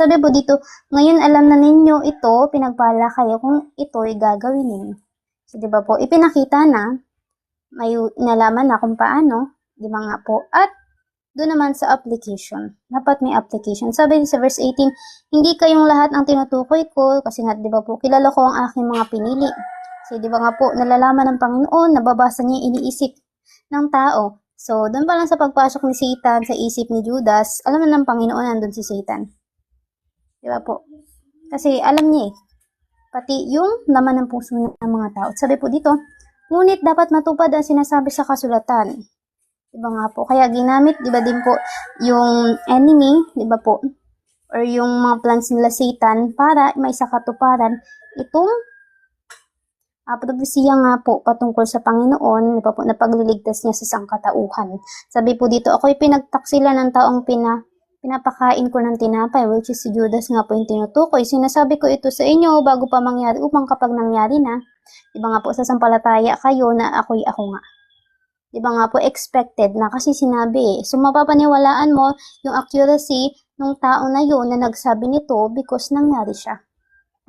Sabi po dito, ngayon alam na ninyo ito, pinagpala kayo kung ito ay gagawin ninyo. So, di ba po, ipinakita na, may nalaman na kung paano, di ba nga po, at doon naman sa application, dapat may application. Sabi sa verse 18, hindi kayong lahat ang tinutukoy ko, kasi nga, di ba po, kilala ko ang aking mga pinili. So, di ba nga po, nalalaman ng Panginoon, nababasa niya yung iniisip ng tao. So, doon pa lang sa pagpasok ni Satan sa isip ni Judas, alam na ng Panginoon nandun si Satan. Di ba po? Kasi alam niya pati yung laman ng puso ng mga tao. Sabi po dito, ngunit dapat matupad ang sinasabi sa kasulatan. Di ba nga po? Kaya ginamit, di ba din po, yung enemy, di ba po, or yung mga plans nila Satan para may sa katuparan itong propesiya nga po patungkol sa Panginoon, di ba po, na pagliligtas niya sa sangkatauhan. Sabi po dito, ako'y pinagtaksila ng taong pinapakain ko ng tinapay, which is si Judas nga po yung tinutukoy. Sinasabi ko ito sa inyo bago pa mangyari, upang kapag nangyari na, di ba nga po, sasampalataya kayo na ako'y ako nga. Di ba nga po, expected na kasi sinabi. So, mapapaniwalaan mo yung accuracy ng tao na yun na nagsabi nito because nangyari siya.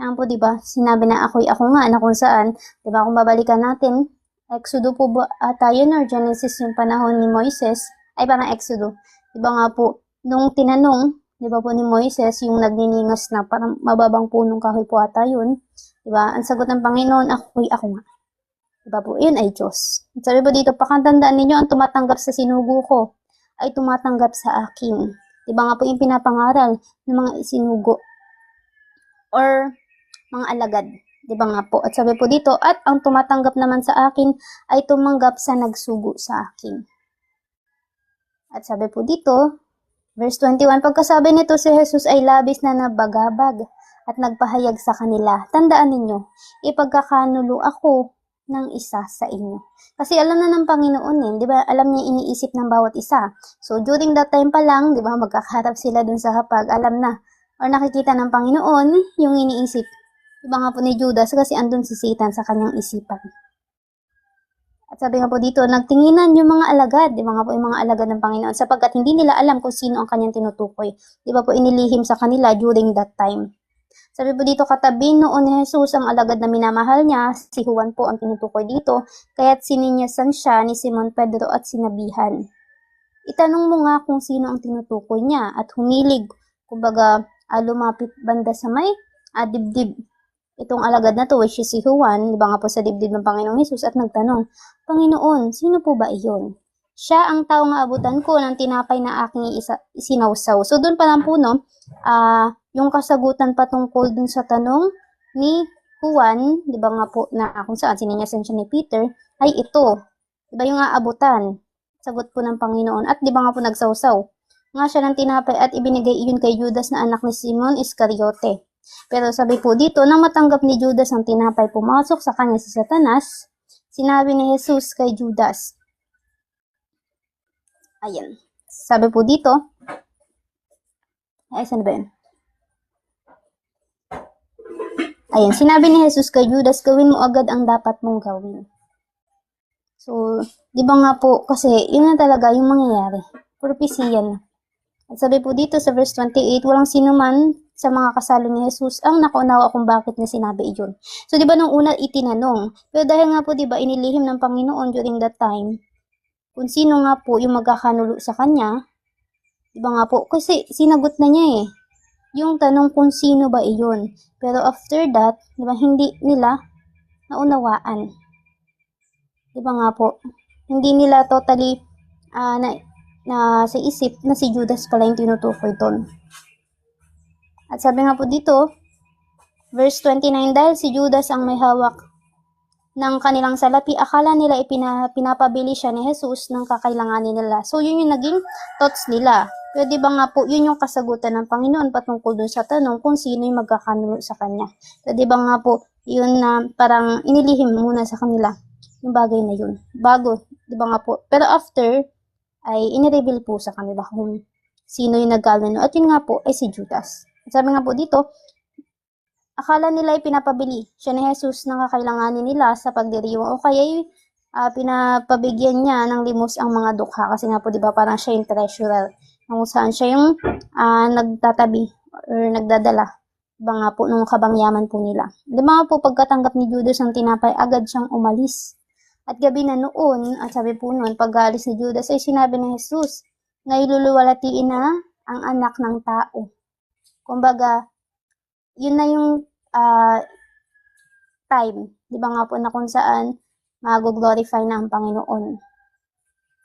Yan po, di ba? Sinabi na ako'y ako nga, na kung saan, di ba, kung babalikan natin, Exodo po ba tayo na, Genesis yung panahon ni Moises, ay parang Exodo. Di ba nga po, nung tinanong, di ba po ni Moises, yung nagniningas na parang mababang punong kahoy po ata yun, di ba? Ang sagot ng Panginoon, ako'y ako nga. Di ba po, yun ay Diyos. Sabi po dito, pakatandaan ninyo, ang tumatanggap sa sinugo ko, ay tumatanggap sa akin. Di ba nga po yung pinapangaral ng mga isinugo, or mga alagad. Di ba nga po? At sabi po dito, at ang tumatanggap naman sa akin, ay tumanggap sa nagsugo sa akin. At sabi po dito, verse 21, pagkasabi nito si Jesus ay labis na nabagabag at nagpahayag sa kanila. Tandaan ninyo, ipagkakanulo ako ng isa sa inyo. Kasi alam na ng Panginoon di ba? Alam niya iniisip ng bawat isa. So during that time pa lang, di ba, magkakaharap sila dun sa hapag, alam na, or nakikita ng Panginoon yung iniisip. Di ba nga po ni Judas, kasi andun si Satan sa kanyang isipan. At sabi nga po dito, nagtinginan yung mga alagad, di ba nga po yung mga alagad ng Panginoon, sapagkat hindi nila alam kung sino ang kanyang tinutukoy. Di ba po inilihim sa kanila during that time. Sabi po dito, katabi noon ni Jesus ang alagad na minamahal niya, si Juan po ang tinutukoy dito, kaya't sininyasan siya ni Simon Pedro at sinabihan. Itanong mo nga kung sino ang tinutukoy niya at humilig, kumbaga lumapit banda sa may dibdib. Itong alagad na to, which is si Juan, di ba nga po sa dibdib ng Panginoong Jesus, at nagtanong, Panginoon, sino po ba iyon? Siya ang tao nga abutan ko ng tinapay na aking isinawsaw. So, doon pa lang po, no, yung kasagutan patungkol dun sa tanong ni Juan, di ba nga po, na kung saan sininyasan siya ni Peter, ay ito. Di ba yung aabutan? Sagot po ng Panginoon. At di ba nga po nagsawsaw? Nga siya ng tinapay at ibinigay iyon kay Judas na anak ni Simon Iscariote. Pero sabi po dito, nang matanggap ni Judas ang tinapay, pumasok sa kanya si Satanas, sinabi ni Jesus kay Judas. Ayan. Sabi po dito, saan ba yun? Ayan, sinabi ni Jesus kay Judas, gawin mo agad ang dapat mong gawin. So, di ba nga po, kasi yun na talaga yung mangyayari. Propesya na. At sabi po dito sa verse 28, walang sino man sa mga kasalo ni Jesus ang nakaunawa kung bakit niya sinabi iyon. So, di ba nung una itinanong, pero dahil nga po, di ba, inilihim ng Panginoon during that time, kung sino nga po yung magkakanulo sa kanya, di ba nga po, kasi sinagot na niya yung tanong kung sino ba iyon. Pero after that, di ba, hindi nila naunawaan. Di ba nga po, hindi nila totally na sa isip na si Judas pala yung tinutukoy doon. At sabi nga po dito, verse 29, dahil si Judas ang may hawak ng kanilang salapi, akala nila pinapabili siya ni Jesus ng kakailanganin nila. So, yun yung naging thoughts nila. Pero di ba nga po, yun yung kasagutan ng Panginoon patungkol dun sa tanong kung sino yung magkakanulo sa kanya. So, di ba nga po, yun na parang inilihim muna sa kanila yung bagay na yun. Bago, di ba nga po. Pero after, ay inireveal po sa kanila kung sino yung nagkanulo. At yun nga po, ay si Judas. At sabi nga po dito, akala nila ay pinapabili siya ni Jesus ng kakailanganin nila sa pagdiriwang o kaya pinapabigyan niya ng limos ang mga dukha kasi nga po 'di ba parang siya yung treasurer kung saan siya yung nagtatabi or nagdadala. Diba nga po nung kabangyaman po nila. Di ba nga po pagkatanggap ni Judas ng tinapay, agad siyang umalis. At gabi na noon, at sabi po noon, pag-aalis ni Judas ay sinabi ni Jesus, ngayon luluwalatiin na ang anak ng tao. Kumbaga, yun na yung time, di ba nga po na kung saan mag-glorify na ang Panginoon.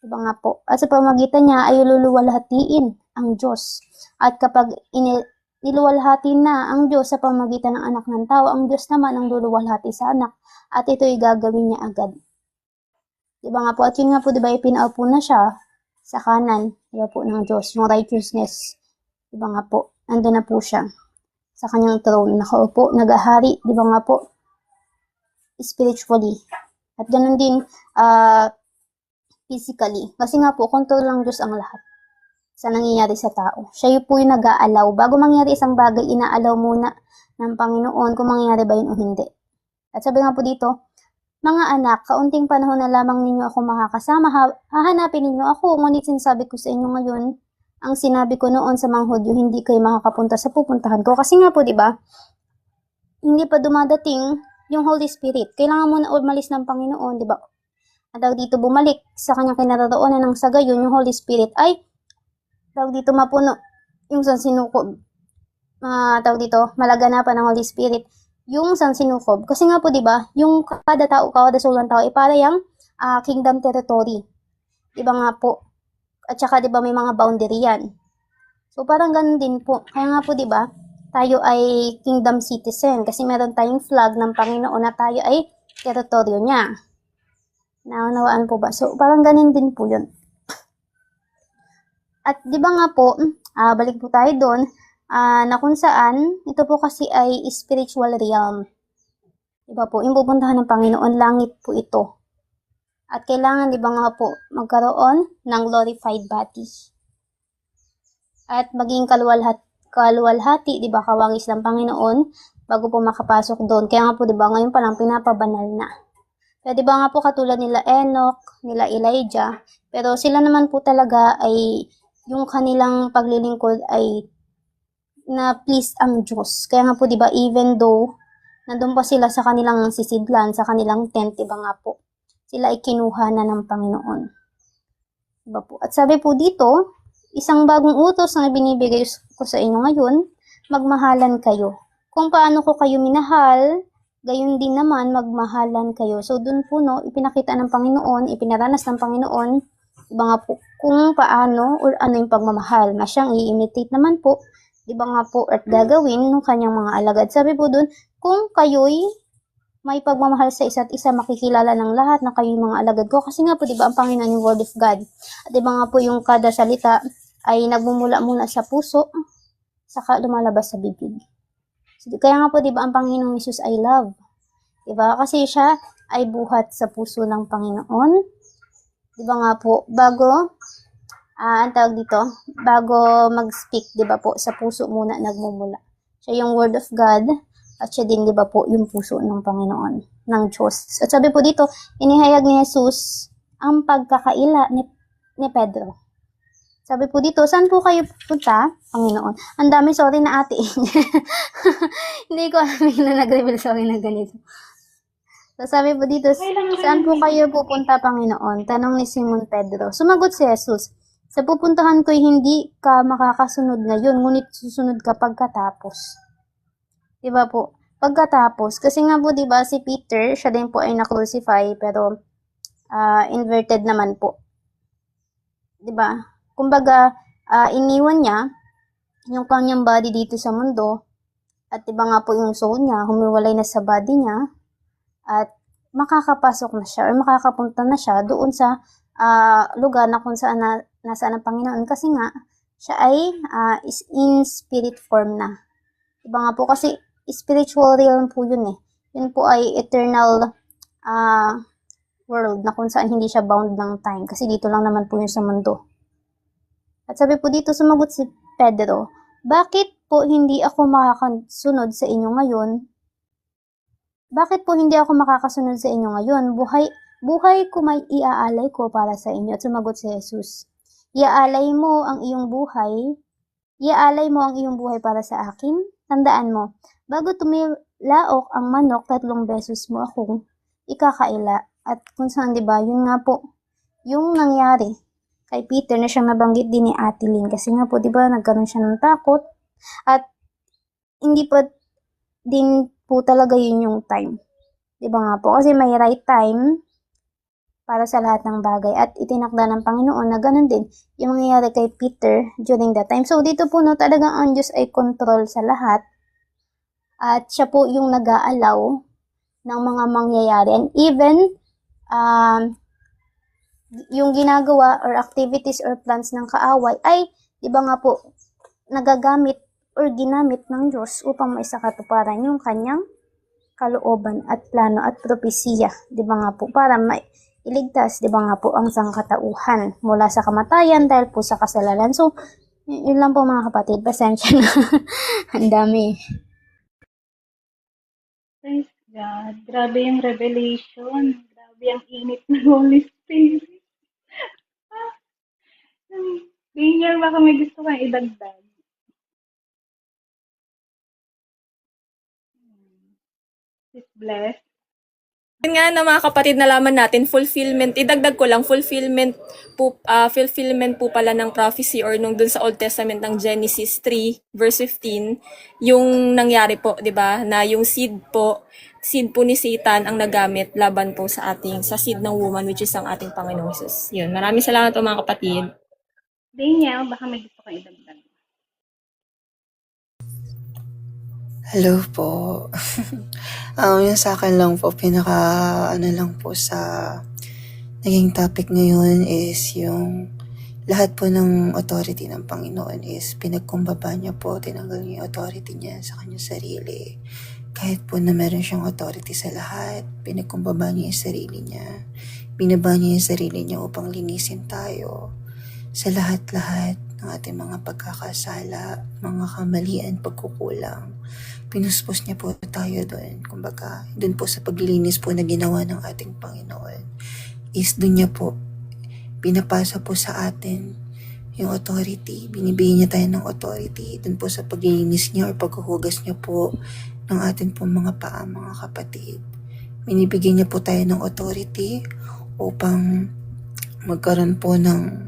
Di ba nga po? At sa pamagitan niya ay luluwalhatiin ang Diyos. At kapag niluwalhati na ang Diyos sa pamagitan ng anak ng tao, ang Diyos naman ang luluwalhati sa anak. At ito'y gagawin niya agad. Di ba nga po? At yun nga po, di ba, ipinaupo na siya sa kanan, di ba po, ng Diyos, yung righteousness. Di ba nga po? Ando na po siya sa kanyang throne, nakaupo, nagahari, di ba nga po? Spiritually. At ganun din, physically. Kasi nga po, control lang Diyos ang lahat sa nangyayari sa tao. Siya po yung nag-aalaw. Bago mangyari isang bagay, inaalaw muna ng Panginoon kung mangyayari ba yun o hindi. At sabi nga po dito, mga anak, kaunting panahon na lamang ninyo ako makakasama, hahanapin ninyo ako, ngunit sinasabi ko sa inyo ngayon, ang sinabi ko noon sa mga Hudyo, hindi kayo makakapunta sa pupuntahan ko. Kasi nga po, di ba, hindi pa dumadating yung Holy Spirit. Kailangan muna umalis ng Panginoon, di ba? At dito bumalik sa kanyang kinaroroonan ng sa gayon, yung Holy Spirit ay dito mapuno yung sansinukob. Dito malaganapan ng Holy Spirit yung sansinukob. Kasi nga po, di ba, yung kada tao, kada sulang tao, ay para yung kingdom territory. Di ba nga po? At saka, di ba, may mga boundary yan. So, parang ganun din po. Kaya nga po, di ba, tayo ay kingdom citizen. Kasi meron tayong flag ng Panginoon na tayo ay teritoryo niya. Naunawaan po ba? So, parang ganun din po yun. At di ba nga po, balik po tayo doon, na kung saan, ito po kasi ay spiritual realm. Diba po, yung pupuntahan ng Panginoon, langit po ito. At kailangan, di ba nga po, magkaroon ng glorified body. At maging kaluwalhati, di ba, kawangis ng Panginoon, bago po makapasok doon. Kaya nga po, di ba, ngayon pa lang pinapabanal na. Kaya di ba nga po, katulad nila Enoch, nila Elijah, pero sila naman po talaga ay, yung kanilang paglilingkod ay na please ang Diyos. Kaya nga po, di ba, even though nandun pa sila sa kanilang sisidlan, sa kanilang tent, di ba nga po, sila ay kinuha na ng Panginoon. Diba po? At sabi po dito, isang bagong utos na binibigay ko sa inyo ngayon, magmahalan kayo. Kung paano ko kayo minahal, gayon din naman magmahalan kayo. So dun po, no, ipinakita ng Panginoon, ipinaranas ng Panginoon, diba nga po, kung paano or ano yung pagmamahal na siyang i-imitate naman po, diba nga po, at gagawin ng kanyang mga alagad. Sabi po dun, kung kayo'y may pagmamahal sa isa't isa, makikilala ng lahat na kayo'y mga alagad ko. Kasi nga po, diba, ang Panginoon yung Word of God. At diba nga po, yung kada salita ay nagmumula muna sa puso, saka lumalabas sa bibig. So, kaya nga po, diba, ang Panginoong Jesus ay love. Diba? Kasi siya ay buhat sa puso ng Panginoon. Diba nga po, bago ang tawag dito, bago mag-speak, di ba po, sa puso muna nagmumula. Siya yung Word of God, at siya din, di ba po, yung puso ng Panginoon, ng Diyos. At sabi po dito, inihayag ni Jesus ang pagkakaila ni Pedro. Sabi po dito, saan po kayo pupunta, Panginoon? Ang dami, sorry na ate. Hindi ko alam na nag-reveal, sorry na ganito. So sabi po dito, saan po kayo pupunta, Panginoon? Tanong ni Simon Pedro. Sumagot si Jesus, sa pupuntahan ko'y hindi ka makakasunod ngayon, ngunit susunod ka pagkatapos. Diba po? Pagkatapos. Kasi nga po, diba, si Peter, siya din po ay na-crucify, pero inverted naman po. Diba? Kumbaga, iniwan niya yung kanyang body dito sa mundo, at diba nga po yung soul niya, humiwalay na sa body niya, at makakapasok na siya, or makakapunta na siya doon sa lugar na kung saan nasaan ang Panginoon, kasi nga siya ay is in spirit form na. Diba nga po, kasi spiritual realm po yun eh. Yun po ay eternal world na kung saan hindi siya bound ng time, kasi dito lang naman po yun sa mundo. At sabi po dito, sumagot si Pedro, bakit po hindi ako makakasunod sa inyo ngayon? Bakit po hindi ako makakasunod sa inyo ngayon? Buhay ko may iaalay ko para sa inyo. At sumagot si Jesus, iaalay mo ang iyong buhay Iaalay mo ang iyong buhay para sa akin? Tandaan mo, bago tumilaok ang manok, 3 beses mo akong ikakaila. At kung saan, di ba, yun nga po, yung nangyari kay Peter na siyang nabanggit din ni Ate Lynn. Kasi nga po, di ba, nagkaroon siya ng takot. At hindi pa din po talaga yun yung time. Di ba nga po? Kasi may right time para sa lahat ng bagay at itinakda ng Panginoon na ganun din yung mangyayari kay Peter during that time. So dito po no, talagang ang Diyos ay control sa lahat at siya po yung nag-aalaw ng mga mangyayari. And even yung ginagawa or activities or plans ng kaaway ay, di ba nga po, nagagamit or ginamit ng Diyos upang maisakatuparan yung kanyang kalooban at plano at propesiya, di ba nga po, para iligtas, di ba nga po, ang sangkatauhan mula sa kamatayan dahil po sa kasalanan. So, yun lang po mga kapatid, pasensya na. Ang dami. Praise God. Grabe yung revelation. Grabe ang init ng Holy Spirit. Daniel, baka may gusto kang idagdag. Please bless. Yun nga na mga kapatid, nalaman natin, fulfillment, idagdag ko lang, fulfillment po pala ng prophecy or nung dun sa Old Testament ng Genesis 3 verse 15, yung nangyari po, di ba, na yung seed po ni Satan ang nagamit laban po sa seed ng woman, which is ang ating Panginoong Jesus. Yun, maraming salamat po mga kapatid. Daniel, baka may gusto kang idagdag. Hello po. Yung sa akin lang po, ano lang po sa naging topic ngayon is yung lahat po ng authority ng Panginoon is pinagkumbaba niya po, tinanggal niya yung authority niya sa kanyang sarili. Kahit po na meron siyang authority sa lahat, pinagkumbaba niya yung sarili niya. Binaba niya yung sarili niya upang linisin tayo sa lahat-lahat ng ating mga pagkakasala, mga kamalian, pagkukulang. Pinuspos niya po tayo doon. Kumbaga, doon po sa paglilinis po na ginawa ng ating Panginoon, is doon niya po, pinapasa po sa atin yung authority. Binibigyan niya tayo ng authority. Doon po sa paglilinis niya or paghuhugas niya po ng atin po mga paa, mga kapatid. Binibigyan niya po tayo ng authority upang magkaroon po ng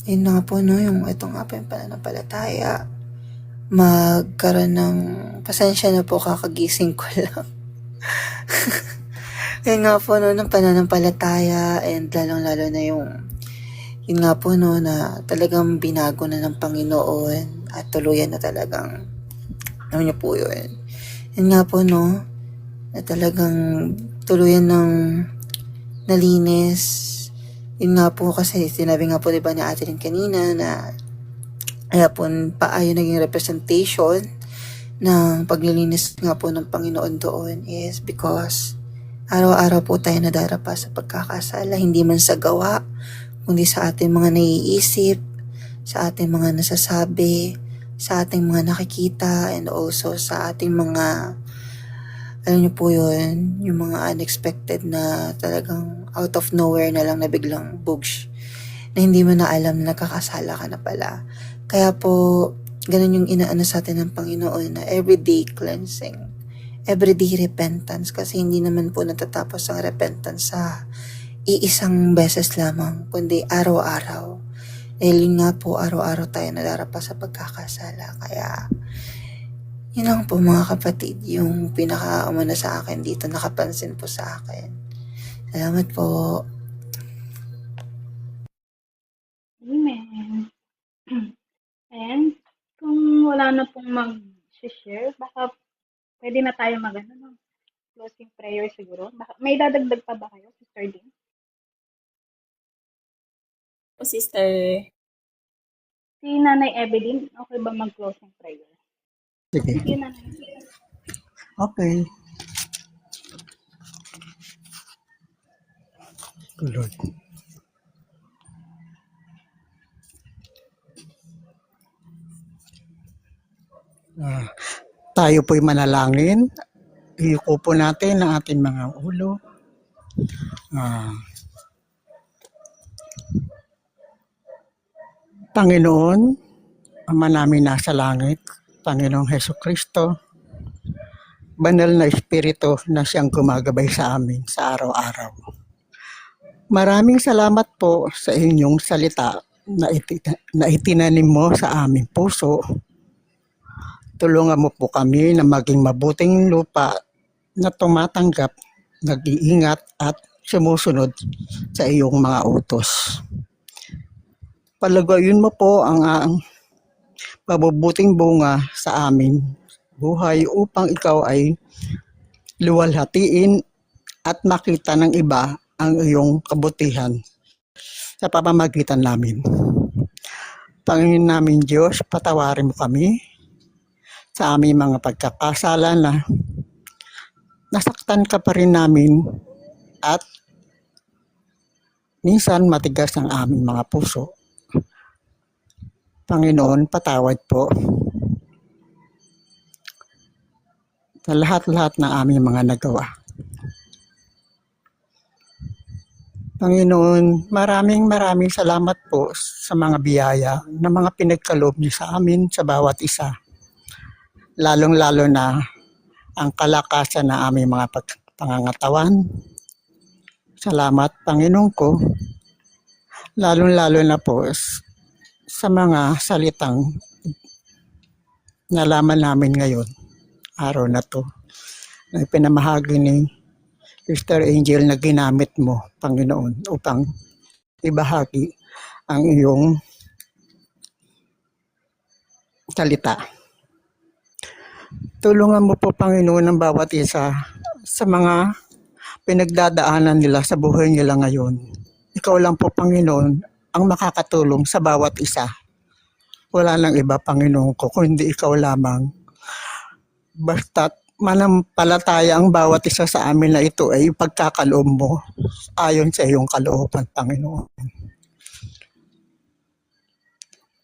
yun nga po no, yung ito nga po yung pananampalataya. Magkaroon ng, pasensya na po, kakagising ko lang. Yun nga po no, ng pananampalataya and lalong-lalo na yun nga po no, na talagang binago na ng Panginoon at tuluyan na talagang, ano niyo po yun. Yun nga po no, na talagang tuluyan ng nalinis. Yun nga po kasi sinabi nga po diba ni Ate Lynn kanina na kaya po ayun naging representation ng paglilinis nga po ng Panginoon doon is because araw-araw po tayo nadarapa sa pagkakasala, hindi man sa gawa, kundi sa ating mga naiisip, sa ating mga nasasabi, sa ating mga nakikita, and also sa ating mga, alam niyo po yun, yung mga unexpected na talagang out of nowhere na lang na biglang bugsh, na hindi mo na alam na nakakasala ka na pala. Kaya po, ganun yung inaano sa atin ng Panginoon na everyday cleansing, everyday repentance, kasi hindi naman po natatapos ang repentance sa iisang beses lamang, kundi araw-araw. Dahil yun nga po, araw-araw tayo nadarapa sa pagkakasala. Kaya, yun lang po mga kapatid, yung pinaka-umana sa akin dito, nakapansin po sa akin. Salamat po. Amen. And kung wala na pong mag-share, baka pwede na tayo no? Closing prayer siguro. Baka, may dadagdag pa ba kayo, Sister Dean? O sister. Si Nanay Evelyn, okay ba mag-closing prayer? Sige. Sige, Nanay. Okay. Good Lord. Tayo po'y manalangin. Iyuko po natin ang ating mga ulo. Panginoon, Ama namin nasa langit, Panginoong Hesus Kristo, banal na Espiritu na siyang gumagabay sa amin sa araw-araw. Maraming salamat po sa inyong salita na itinanim mo sa aming puso. Tulungan mo po kami na maging mabuting lupa na tumatanggap, nag-iingat at sumusunod sa iyong mga utos. Palagayin mo po ang mabubuting bunga sa amin buhay upang ikaw ay luwalhatiin at makita ng iba ang iyong kabutihan sa pamamagitan namin. Panginoon namin Diyos, patawarin mo kami sa aming mga pagkakasala na nasaktan ka pa rin namin at minsan matigas ang aming mga puso. Panginoon, patawad po sa lahat-lahat ng aming mga nagawa. Panginoon, maraming salamat po sa mga biyaya na mga pinagkaloob niyo sa amin sa bawat isa. Lalong-lalo na ang kalakasan na aming mga pangangatawan. Salamat, Panginoon ko. Lalong-lalo na po sa mga salitang nalaman namin ngayon, araw na to, na ipinamahagi ni Sister Angel na ginamit mo, Panginoon, upang ibahagi ang iyong salita. Tulungan mo po, Panginoon, ang bawat isa sa mga pinagdadaanan nila sa buhay nila ngayon. Ikaw lang po, Panginoon, ang makakatulong sa bawat isa. Wala nang iba, Panginoon ko, kundi ikaw lamang. Basta't manampalataya ang bawat isa sa amin na ito ay pagkakaloob mo ayon sa iyong kalooban, Panginoon.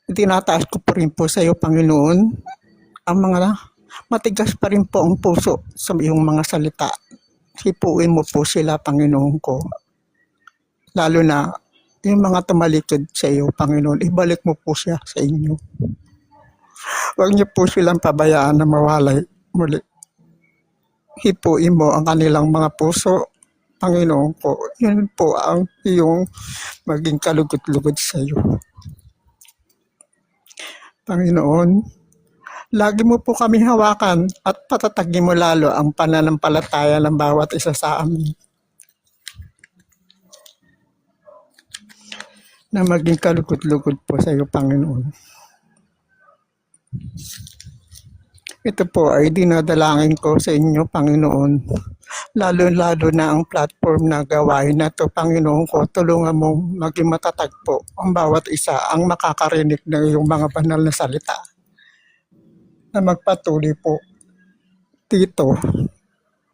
Tinataas ko po rin po sa iyo, Panginoon, ang mga matigas pa rin po ang puso sa iyong mga salita. Hipuin mo po sila, Panginoon ko. Lalo na yung mga tumalikod sa iyo, Panginoon, ibalik mo po siya sa inyo. Huwag niyo po silang pabayaan na mawalay muli. Hipuin mo ang kanilang mga puso, Panginoon ko. Yun po ang iyong maging kalugod-lugod sa iyo. Panginoon, lagi mo po kami hawakan at patatagin mo lalo ang pananampalataya ng bawat isa sa amin. Na maging kalugod-lugod po sa iyo, Panginoon. Ito po ay dinadalangin ko sa inyo, Panginoon. Lalo-lalo na ang platform na gawain na ito, Panginoon ko. Tulungan mong maging matatag po ang bawat isa ang makakarinig ng iyong mga banal na salita. Na magpatuloy po dito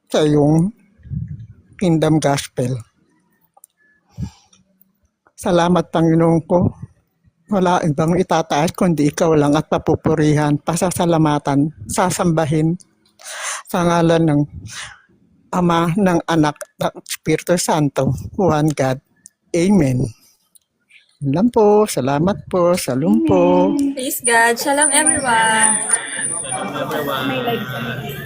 sa iyong Kingdom Gospel. Salamat, Panginoon ko. Wala ibang itataas kundi ikaw lang at papupurihan, pasasalamatan, sasambahin sa ngalan ng Ama, ng Anak, ng Espiritu Santo, one God. Amen. Yun lang po. Salamat po. Shalom po. Praise God. Shalom everyone. May live kami.